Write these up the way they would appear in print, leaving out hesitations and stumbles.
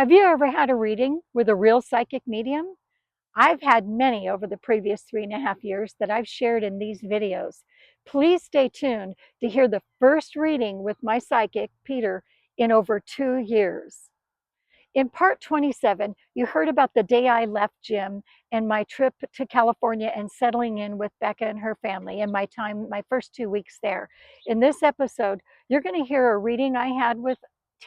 Have you ever had a reading with a real psychic medium? I've had many over the previous 3.5 years that I've shared in these videos. Please stay tuned to hear the first reading with my psychic, Peter, in over 2 years. In part 27, you heard about the day I left Jim and my trip to California and settling in with Becca and her family and my first 2 weeks there. In this episode, you're going to hear a reading I had with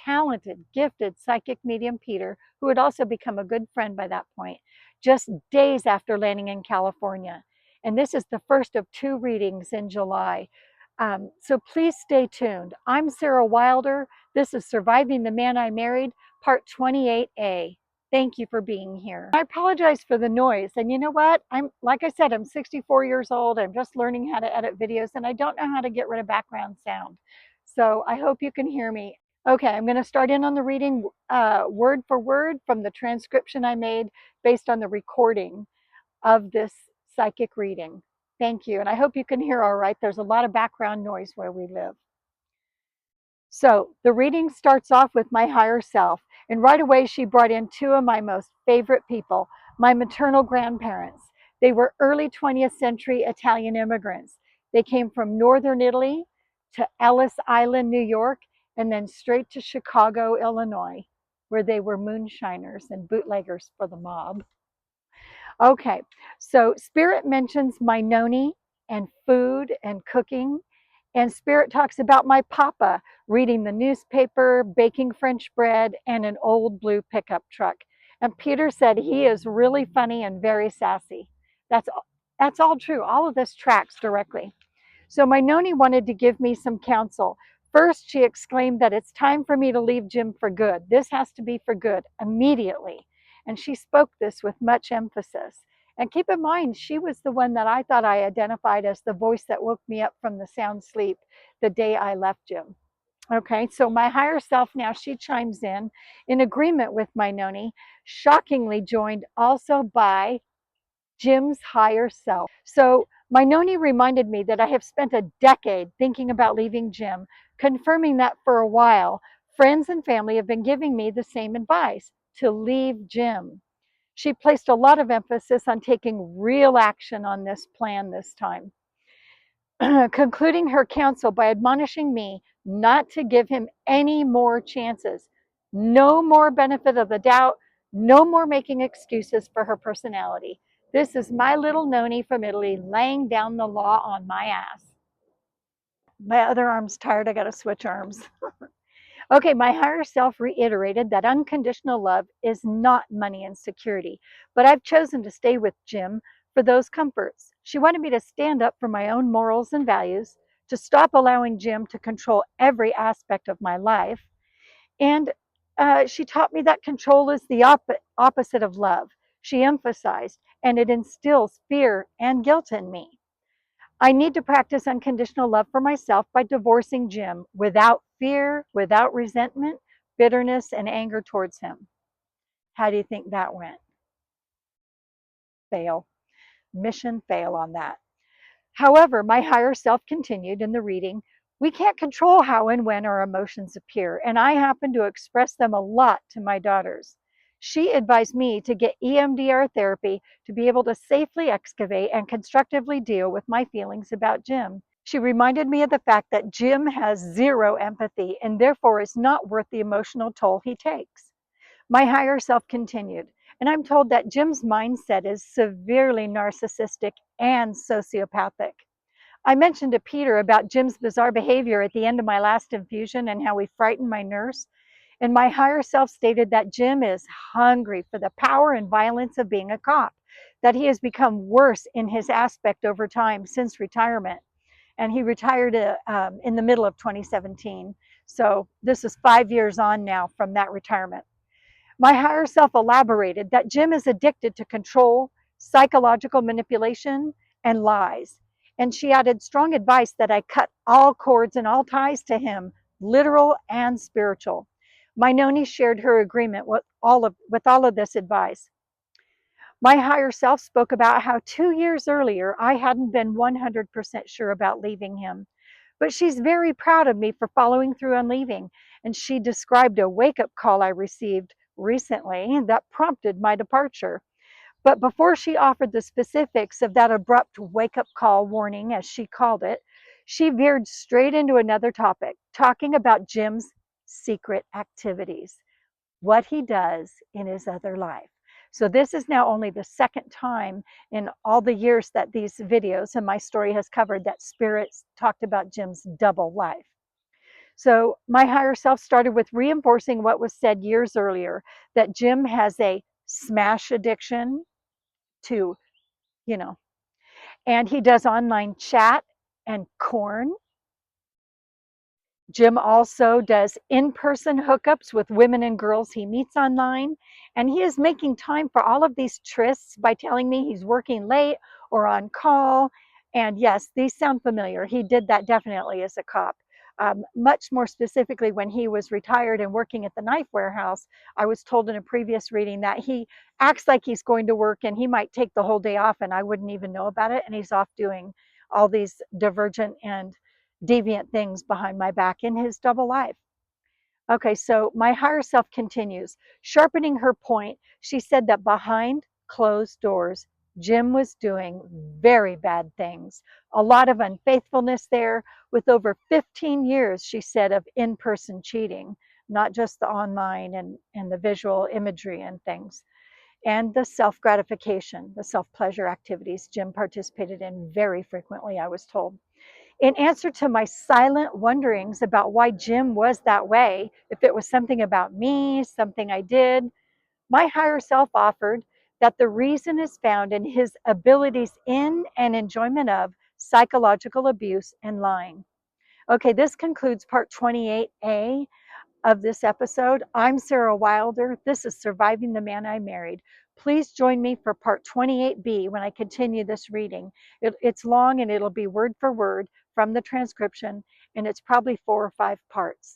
talented, gifted psychic medium Peter, who had also become a good friend by that point, just days after landing in California. And this is the first of 2 readings in July. So please stay tuned. I'm Sarah Wilder. This is Surviving the Man I Married, part 28A. Thank you for being here. I apologize for the noise. And you know what? Like I said, I'm 64 years old. I'm just learning how to edit videos, and I don't know how to get rid of background sound. So I hope you can hear me. Okay, I'm going to start in on the reading word for word from the transcription I made based on the recording of this psychic reading. Thank you. And I hope you can hear all right. There's a lot of background noise where we live. So the reading starts off with my higher self. And right away, she brought in 2 of my most favorite people, my maternal grandparents. They were early 20th century Italian immigrants. They came from northern Italy to Ellis Island, New York, and then straight to Chicago, Illinois, where they were moonshiners and bootleggers for the mob. Okay, so Spirit mentions my noni and food and cooking. And Spirit talks about my papa reading the newspaper, baking French bread, and an old blue pickup truck. And Peter said he is really funny and very sassy. That's all true. All of this tracks directly. So my noni wanted to give me some counsel. First, she exclaimed that it's time for me to leave Jim for good. This has to be for good, immediately. And she spoke this with much emphasis. And keep in mind, she was the one that I thought I identified as the voice that woke me up from the sound sleep the day I left Jim. Okay, so my higher self now, she chimes in agreement with my noni, shockingly joined also by Jim's higher self. So my noni reminded me that I have spent a decade thinking about leaving Jim, confirming that for a while, friends and family have been giving me the same advice, to leave Jim. She placed a lot of emphasis on taking real action on this plan this time, concluding her counsel by admonishing me not to give him any more chances, no more benefit of the doubt, no more making excuses for her personality. This is my little noni from Italy laying down the law on my ass. My other arm's tired. I got to switch arms. Okay, my higher self reiterated that unconditional love is not money and security, but I've chosen to stay with Jim for those comforts. She wanted me to stand up for my own morals and values, to stop allowing Jim to control every aspect of my life. And she taught me that control is the opposite of love. She emphasized, and it instills fear and guilt in me. I need to practice unconditional love for myself by divorcing Jim without fear, without resentment, bitterness, and anger towards him. How do you think that went? Fail. Mission fail on that. However, my higher self continued in the reading. We can't control how and when our emotions appear, and I happen to express them a lot to my daughters. She advised me to get EMDR therapy to be able to safely excavate and constructively deal with my feelings about Jim. She reminded me of the fact that Jim has zero empathy and therefore is not worth the emotional toll he takes. My higher self continued, and I'm told that Jim's mindset is severely narcissistic and sociopathic. I mentioned to Peter about Jim's bizarre behavior at the end of my last infusion and how he frightened my nurse. And my higher self stated that Jim is hungry for the power and violence of being a cop, that he has become worse in his aspect over time since retirement. And he retired in the middle of 2017. So this is 5 years on now from that retirement. My higher self elaborated that Jim is addicted to control, psychological manipulation, and lies. And she added strong advice that I cut all cords and all ties to him, literal and spiritual. My noni shared her agreement with all of this advice. My higher self spoke about how 2 years earlier I hadn't been 100% sure about leaving him. But she's very proud of me for following through on leaving, and she described a wake-up call I received recently that prompted my departure. But before she offered the specifics of that abrupt wake up call warning, as she called it, she veered straight into another topic, talking about Jim's secret activities, what he does in his other life. So, this is now only the second time in all the years that these videos and my story has covered that spirits talked about Jim's double life. So, my higher self started with reinforcing what was said years earlier, that Jim has a smash addiction to, you know, and he does online chat and corn. Jim also does in-person hookups with women and girls he meets online, and he is making time for all of these trysts by telling me he's working late or on call. And yes, these sound familiar. He did that definitely as a cop. Much more specifically, when he was retired and working at the knife warehouse, I was told in a previous reading that he acts like he's going to work and he might take the whole day off and I wouldn't even know about it. And he's off doing all these divergent and deviant things behind my back in his double life. Okay, so my higher self continues. Sharpening her point, she said that behind closed doors, Jim was doing very bad things. A lot of unfaithfulness there, with over 15 years, she said, of in person cheating, not just the online and the visual imagery and things. And the self gratification, the self pleasure activities Jim participated in very frequently, I was told. In answer to my silent wonderings about why Jim was that way, if it was something about me, something I did, my higher self offered that the reason is found in his abilities in and enjoyment of psychological abuse and lying. Okay, this concludes part 28A of this episode. I'm Sarah Wilder. This is Surviving the Man I Married. Please join me for part 28B when I continue this reading. It's long and it'll be word for word from the transcription, and it's probably 4 or 5 parts.